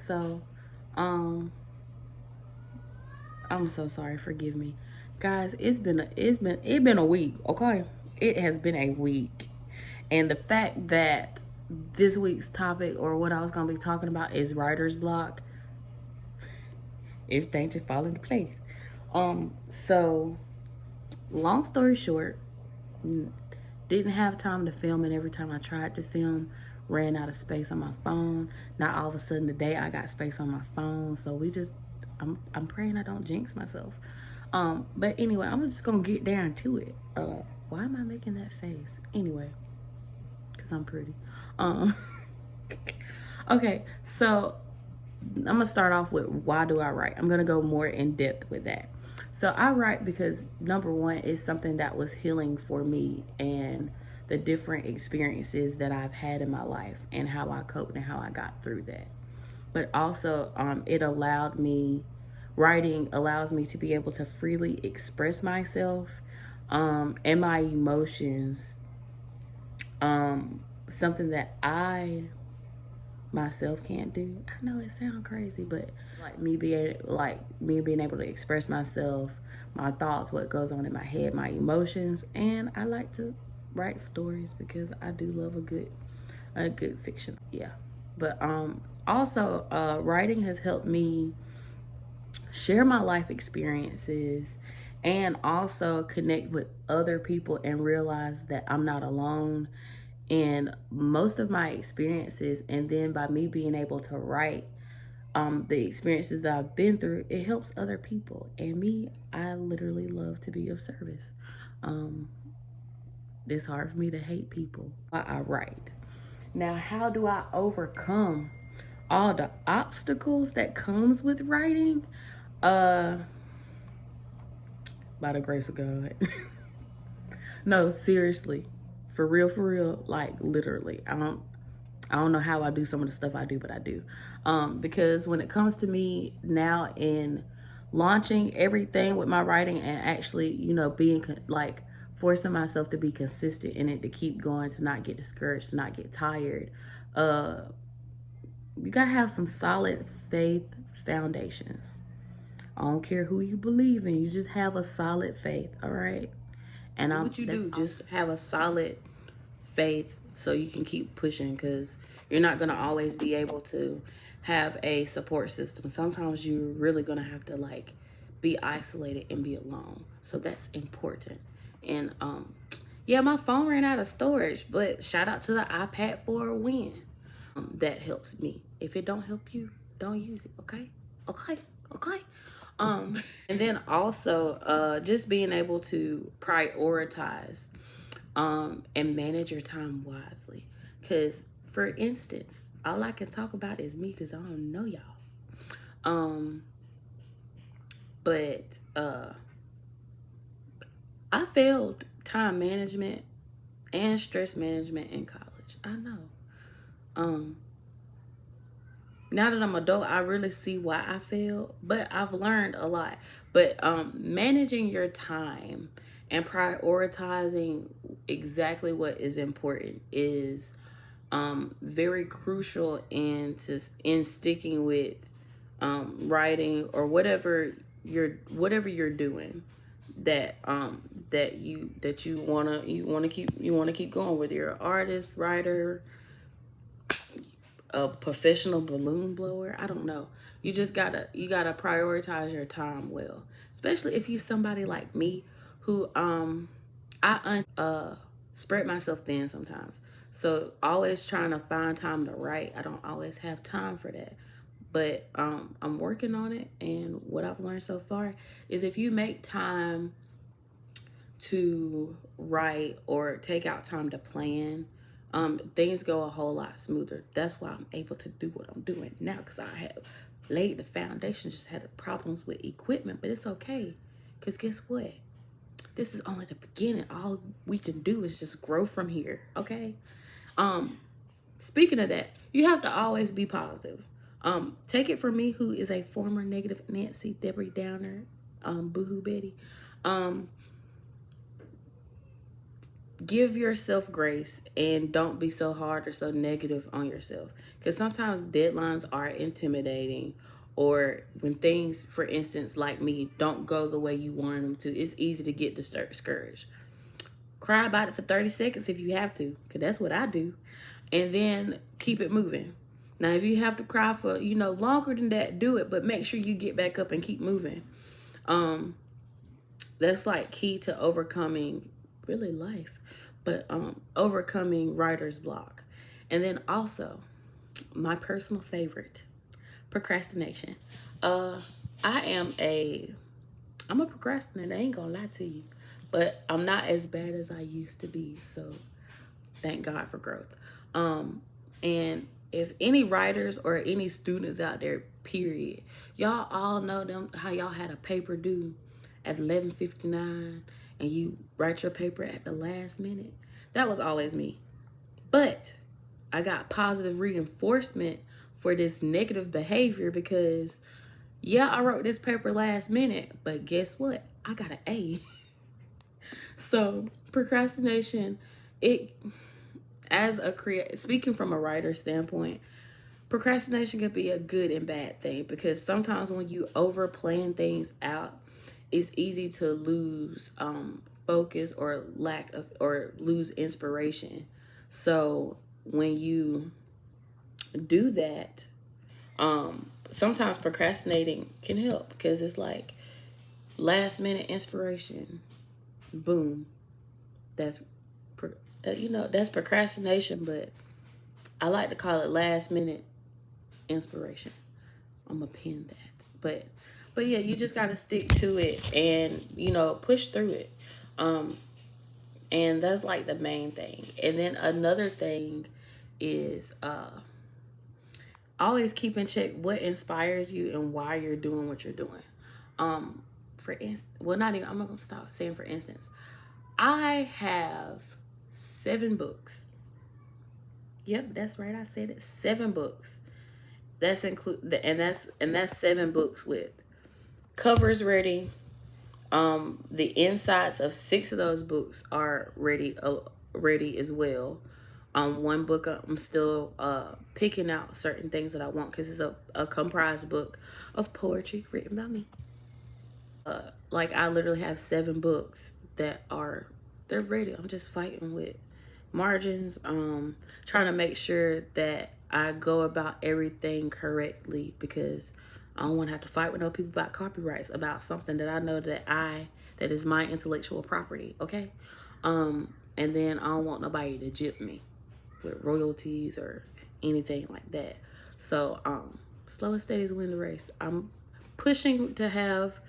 So, um, I'm so sorry. Forgive me, guys. It's been a week. Okay, it has been a week, and the fact that this week's topic or what I was gonna be talking about is writer's block, everything just fall into place. So long story short, didn't have time to film, and every time I tried to film, ran out of space on my phone. Now all of a sudden today I got space on my phone, so I'm praying I don't jinx myself. But anyway, I'm just gonna get down to it. Why am I making that face? Anyway, because I'm pretty. Um, okay, so I'm gonna start off with why do I write? I'm gonna go more in depth with that. So I write because number one is something that was healing for me and the different experiences that I've had in my life and how I coped and how I got through that. But also, writing allows me to be able to freely express myself and my emotions. Something that I myself can't do. I know it sounds crazy, but me being able to express myself, my thoughts, what goes on in my head, my emotions, and I like to write stories because I do love a good fiction. Yeah. But also writing has helped me share my life experiences and also connect with other people and realize that I'm not alone in most of my experiences. And then by me being able to write the experiences that I've been through, it helps other people. And me, I literally love to be of service. Um, it's hard for me to hate people. I write. Now, how do I overcome all the obstacles that comes with writing? Uh, by the grace of God. No, seriously, for real, like literally. I don't know how I do some of the stuff I do, but I do. Because when it comes to me now in launching everything with my writing and actually, being like forcing myself to be consistent in it, to keep going, to not get discouraged, to not get tired, uh, you gotta have some solid faith foundations. I don't care who you believe in, you just have a solid faith, all right? And what you do, just have a solid faith so you can keep pushing because you're not going to always be able to have a support system. Sometimes you're really going to have to like be isolated and be alone. So that's important. And yeah, my phone ran out of storage, but shout out to the iPad for a win. That helps me. If it don't help you, don't use it, okay? Okay. Okay. And then also just being able to prioritize and manage your time wisely. Because, for instance, all I can talk about is me because I don't know y'all. But I failed time management and stress management in college. I know. Now that I'm adult, I really see why I failed, but I've learned a lot. But managing your time and prioritizing exactly what is important is very crucial in sticking with writing or whatever you're doing that you wanna keep going, whether you're an artist, writer, a professional balloon blower. I don't know. You gotta prioritize your time well, especially if you somebody like me who I spread myself thin sometimes. So always trying to find time to write. I don't always have time for that. But I'm working on it, and what I've learned so far is if you make time to write or take out time to plan, things go a whole lot smoother. That's why I'm able to do what I'm doing now because I have laid the foundation, just had problems with equipment, but it's okay because guess what? This is only the beginning. All we can do is just grow from here, okay? Speaking of that, you have to always be positive. Take it from me, who is a former negative Nancy, Debbie Downer, Boohoo Betty. give yourself grace and don't be so hard or so negative on yourself, because sometimes deadlines are intimidating, or when things, for instance, like me, don't go the way you wanted them to, it's easy to get discouraged. Cry about it for 30 seconds if you have to, because that's what I do, and then keep it moving. Now if you have to cry for longer than that, do it, but make sure you get back up and keep moving. That's like key to overcoming really life, but overcoming writer's block. And then also my personal favorite, procrastination. I'm a procrastinator, I ain't gonna lie to you, but I'm not as bad as I used to be, so thank God for growth. And if any writers or any students out there, period, y'all all know them, how y'all had a paper due at 11:59 and you write your paper at the last minute. That was always me. But I got positive reinforcement for this negative behavior, because yeah, I wrote this paper last minute, but guess what? I got an A. So procrastination, speaking from a writer's standpoint, procrastination can be a good and bad thing, because sometimes when you over plan things out, it's easy to lose focus or lose inspiration. So when you do that, sometimes procrastinating can help, because it's like last minute inspiration, boom. That's that's procrastination, but I like to call it last minute inspiration. I'm gonna pin that. But yeah, you just gotta stick to it and push through it. And that's like the main thing. And then another thing is always keep in check what inspires you and why you're doing what you're doing. For instance, well, not even, I'm not gonna stop saying for instance. I have 7 books. Yep, that's right. I said it. 7 books. That's that's 7 books with covers ready. The insides of 6 of those books are ready as well. One book I'm still picking out certain things that I want, because it's a comprised book of poetry written by me. Like I literally have 7 books that they're ready. I'm just fighting with margins, trying to make sure that I go about everything correctly, because I don't want to have to fight with no people about copyrights about something that I know that is my intellectual property, okay? And then I don't want nobody to jip me with royalties or anything like that. So slow and steady is win the race. I'm pushing to have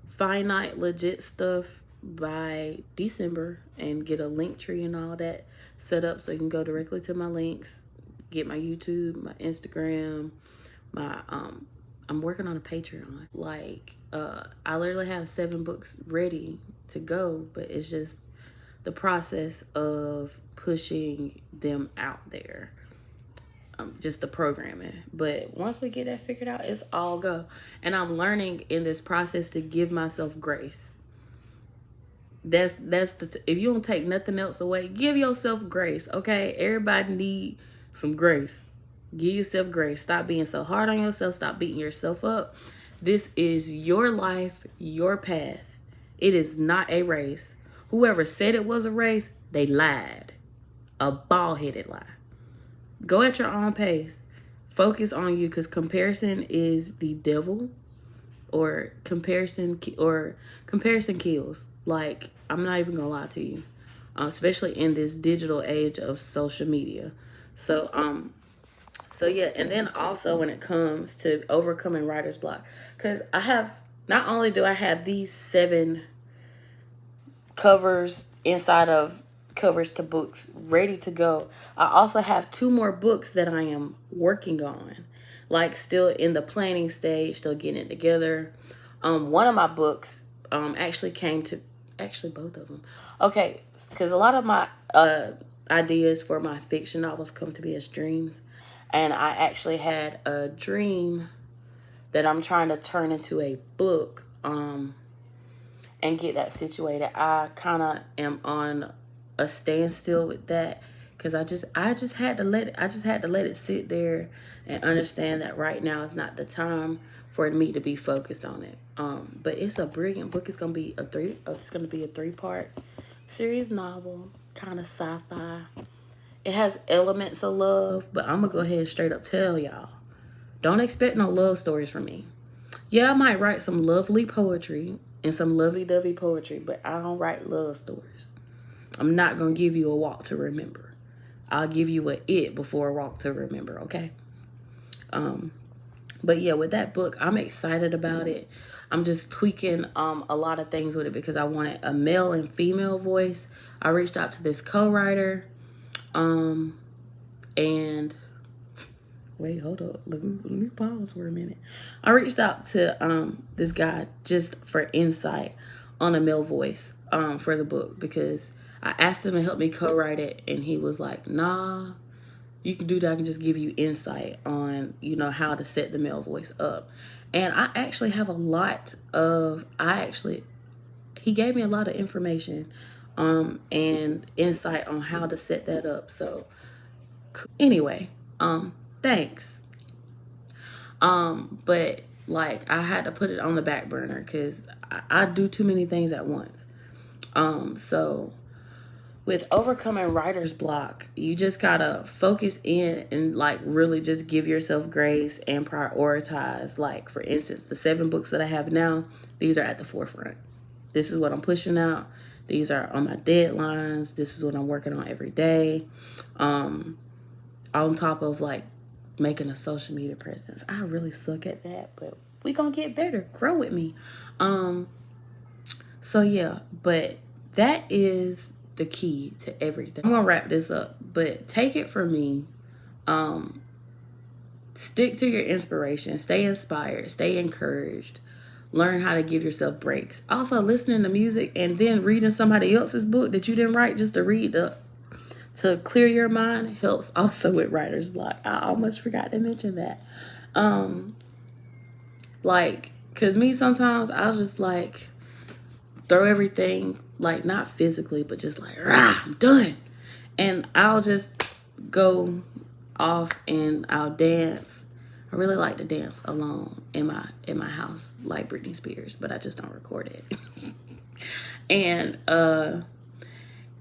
finite legit stuff by December and get a link tree and all that set up, so you can go directly to my links, get my YouTube, my Instagram, my I'm working on a Patreon. Like I literally have 7 books ready to go, but it's just the process of pushing them out there. Just the programming. But once we get that figured out, it's all go. And I'm learning in this process to give myself grace. If you don't take nothing else away, give yourself grace, okay? Everybody need some grace. Give yourself grace. Stop being so hard on yourself. Stop beating yourself up. This is your life, your path. It is not a race. Whoever said it was a race, they lied. A bald-headed lie. Go at your own pace. Focus on you, because comparison is the devil, or comparison kills. Like, I'm not even gonna lie to you, especially in this digital age of social media. So yeah, and then also when it comes to overcoming writer's block, because not only do I have these 7 covers inside of covers to books ready to go, I also have 2 more books that I am working on, like still in the planning stage, still getting it together. One of my books actually both of them. Okay, because a lot of my ideas for my fiction novels come to me as dreams, and I actually had a dream that I'm trying to turn into a book and get that situated. I kind of am on a standstill with that, because I just had to let it sit there and understand that right now is not the time for me to be focused on it. But it's a brilliant book. It's gonna be a 3-part series novel, kind of sci-fi. It has elements of love, but I'm gonna go ahead and straight up tell y'all, don't expect no love stories from me. Yeah, I might write some lovely poetry and some lovey-dovey poetry, but I don't write love stories. I'm not gonna give you a walk to remember. I'll give you a it before a walk to remember, okay? But yeah, with that book, I'm excited about it. I'm just tweaking a lot of things with it because I wanted a male and female voice. I reached out to this co-writer, and wait, hold up. Let me pause for a minute. I reached out to this guy just for insight on a male voice for the book, because I asked him to help me co-write it, and he was like, nah, you can do that. I can just give you insight on, you know, how to set the male voice up. And I actually have he gave me a lot of information and insight on how to set that up. So anyway, thanks. But like, I had to put it on the back burner because I do too many things at once. So with overcoming writer's block, you just gotta focus in and like really just give yourself grace and prioritize. Like, for instance, the 7 books that I have now, these are at the forefront. This is what I'm pushing out. These are on my deadlines. This is what I'm working on every day. On top of like making a social media presence. I really suck at that, but we gonna get better. Grow with me. So yeah, but that is the key to everything. I'm gonna wrap this up, but take it from me. Stick to your inspiration. Stay inspired. Stay encouraged. Learn how to give yourself breaks. Also, listening to music and then reading somebody else's book that you didn't write just to read to clear your mind helps also with writer's block. I almost forgot to mention that. Like, cause me sometimes I'll just like throw everything, like not physically, but just like, rah, I'm done. And I'll just go off and I'll dance. I really like to dance alone in my house, like Britney Spears, but I just don't record it.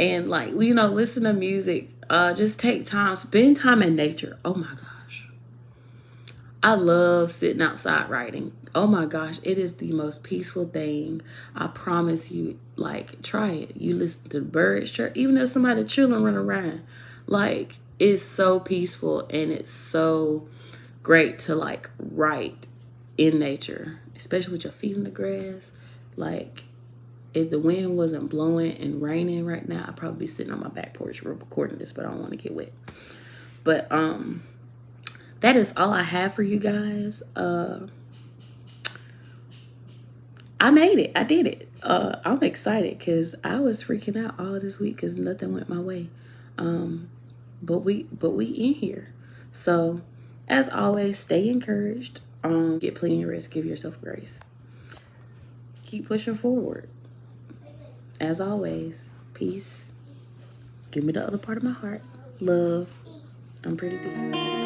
and like, you know, listen to music. Just take time, spend time in nature. Oh my gosh, I love sitting outside writing. Oh my gosh, it is the most peaceful thing. I promise you, like, try it. You listen to the birds chirp, even if somebody children run around. Like, it's so peaceful and it's so great to like write in nature, especially with your feet in the grass. Like, if the wind wasn't blowing and raining right now, I'd probably be sitting on my back porch recording this, but I don't want to get wet. But that is all I have for you guys. I made it. I did it. I'm excited because I was freaking out all this week because nothing went my way. But we in here. So as always, stay encouraged. Get plenty of rest. Give yourself grace. Keep pushing forward. As always, peace. Give me the other part of my heart. Love. I'm pretty deep.